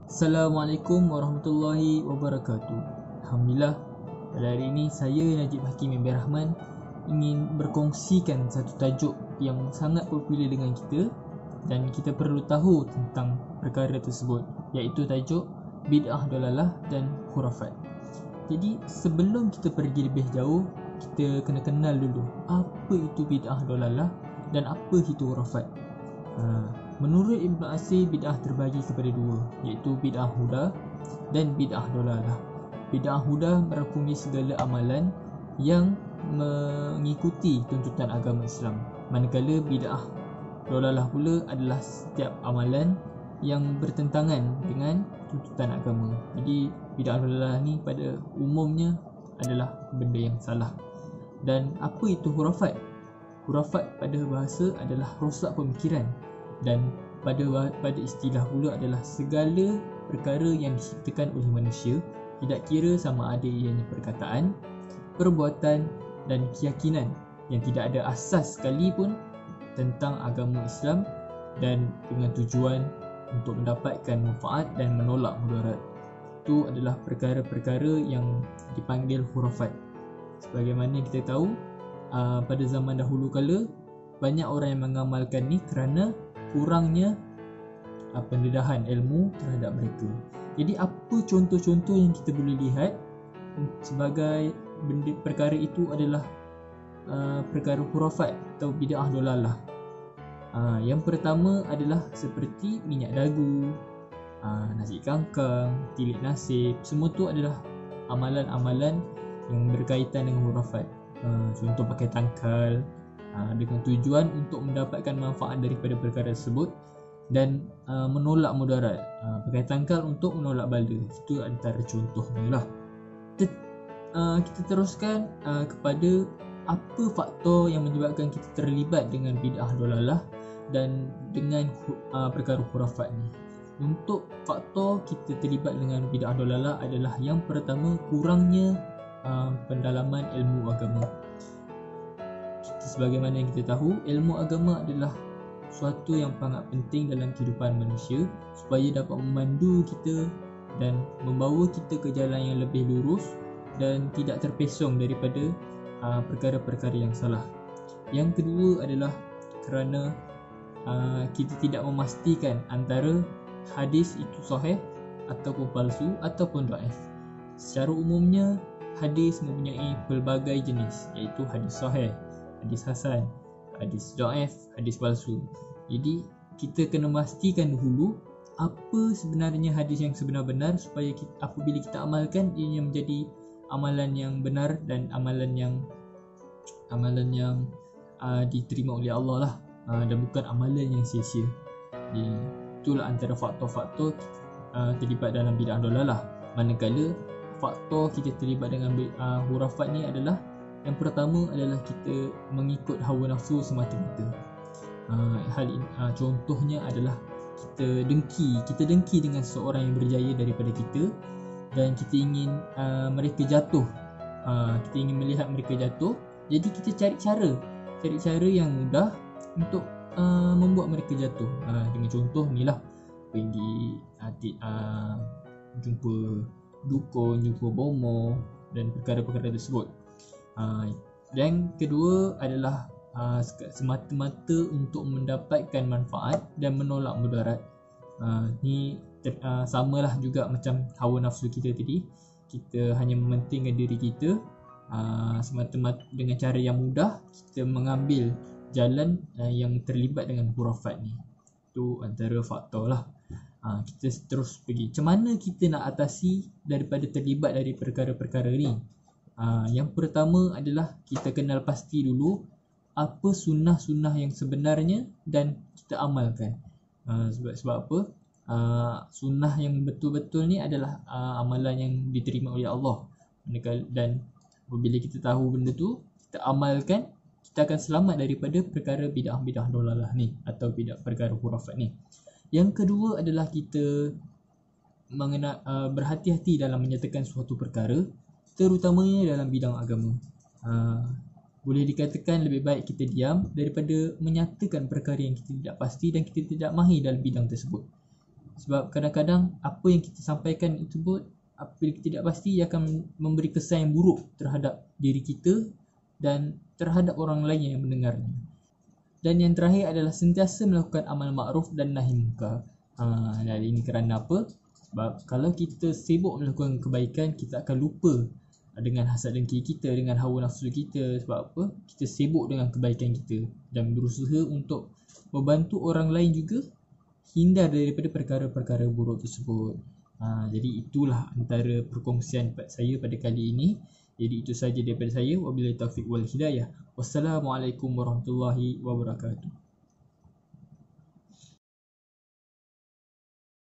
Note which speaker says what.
Speaker 1: Assalamualaikum warahmatullahi wabarakatuh. Alhamdulillah, pada hari ini saya Najib Hakim Ibn Rahman ingin berkongsikan satu tajuk yang sangat popular dengan kita dan kita perlu tahu tentang perkara tersebut, iaitu tajuk bid'ah dalalah dan khurafat. Jadi sebelum kita pergi lebih jauh, kita kena kenal dulu apa itu bid'ah dalalah dan apa itu khurafat. Menurut Ibn Asir, bid'ah terbagi kepada dua, iaitu bid'ah huda dan bid'ah dolalah. Bid'ah huda merangkumi segala amalan yang mengikuti tuntutan agama Islam, manakala bid'ah dolalah pula adalah setiap amalan yang bertentangan dengan tuntutan agama. Jadi bid'ah dolalah ni pada umumnya adalah benda yang salah. Dan apa itu khurafat? Khurafat pada bahasa adalah rosak pemikiran, dan pada istilah pula adalah segala perkara yang diciptakan oleh manusia, tidak kira sama ada ianya perkataan, perbuatan dan keyakinan yang tidak ada asas sekalipun tentang agama Islam, dan dengan tujuan untuk mendapatkan manfaat dan menolak mudarat. Itu adalah perkara-perkara yang dipanggil khurafat. Sebagaimana kita tahu, pada zaman dahulu kala banyak orang yang mengamalkan ni kerana kurangnya pendedahan ilmu terhadap mereka. Jadi apa contoh-contoh yang kita boleh lihat sebagai benda perkara itu adalah perkara khurafat atau bid'ah dolalah. Yang pertama adalah seperti minyak dagu, nasi kangkang, tilik nasib. Semua tu adalah amalan-amalan yang berkaitan dengan khurafat. Contoh pakai tangkal dengan tujuan untuk mendapatkan manfaat daripada perkara tersebut dan menolak mudarat. Pakai tangkal untuk menolak bala. Itu antara contohnya lah. Kita teruskan kepada apa faktor yang menyebabkan kita terlibat dengan bid'ah dolalah dan dengan perkara khurafat ni. Untuk faktor kita terlibat dengan bid'ah dolalah adalah yang pertama, kurangnya pendalaman ilmu agama. Sebagaimana yang kita tahu, ilmu agama adalah suatu yang sangat penting dalam kehidupan manusia supaya dapat memandu kita dan membawa kita ke jalan yang lebih lurus dan tidak terpesong daripada perkara-perkara yang salah. Yang kedua adalah kerana kita tidak memastikan antara hadis itu sahih ataupun palsu ataupun dhaif. Secara umumnya hadis mempunyai pelbagai jenis, iaitu hadis sahih, hadis hasan, hadis dhaif, hadis palsu. Jadi kita kena pastikan dahulu apa sebenarnya hadis yang sebenar-benar supaya apabila kita amalkan, ia menjadi amalan yang benar dan amalan yang diterima oleh Allah lah, dan bukan amalan yang sia-sia. Jadi itulah antara faktor-faktor terlibat dalam bid'ah dolalah. Manakala faktor kita terlibat dengan khurafat ni adalah, yang pertama adalah kita mengikut hawa nafsu semata-mata. Contohnya adalah kita dengki dengan seseorang yang berjaya daripada kita dan kita ingin mereka jatuh. Kita ingin melihat mereka jatuh, jadi kita cari cara yang mudah untuk membuat mereka jatuh. Dengan contoh ni lah, pergi jumpa dukun, jumpa bomoh dan perkara-perkara tersebut. Dan kedua adalah semata-mata untuk mendapatkan manfaat dan menolak mudarat. Ni samalah juga macam hawa nafsu kita tadi. Kita hanya mementingkan diri kita semata-mata dengan cara yang mudah, kita mengambil jalan yang terlibat dengan khurafat ni. Itu antara faktor lah. Kita terus pergi, macam mana kita nak atasi daripada terlibat dari perkara-perkara ni. Yang pertama adalah kita kenal pasti dulu apa sunnah-sunnah yang sebenarnya dan kita amalkan. Sebab apa? Sunnah yang betul-betul ni adalah amalan yang diterima oleh Allah. Dan apabila kita tahu benda tu, kita amalkan, kita akan selamat daripada perkara bid'ah dolalah ni atau perkara khurafat ni. Yang kedua adalah kita berhati-hati dalam menyatakan suatu perkara, terutamanya dalam bidang agama. Boleh dikatakan lebih baik kita diam daripada menyatakan perkara yang kita tidak pasti dan kita tidak mahir dalam bidang tersebut. Sebab kadang-kadang apa yang kita sampaikan itu pun apabila kita tidak pasti ia akan memberi kesan yang buruk terhadap diri kita dan terhadap orang lain yang mendengarnya. Dan yang terakhir adalah sentiasa melakukan amal makruf dan nahi munkar. Dan ini kerana apa? Sebab kalau kita sibuk melakukan kebaikan, kita akan lupa dengan hasad dengki kita, dengan hawa nafsu kita. Sebab apa? Kita sibuk dengan kebaikan kita dan berusaha untuk membantu orang lain juga hindar daripada perkara-perkara buruk tersebut. Jadi itulah antara perkongsian saya pada kali ini. Jadi itu saja daripada saya. Wabillahi taufiq wal hidayah. Wassalamualaikum warahmatullahi wabarakatuh.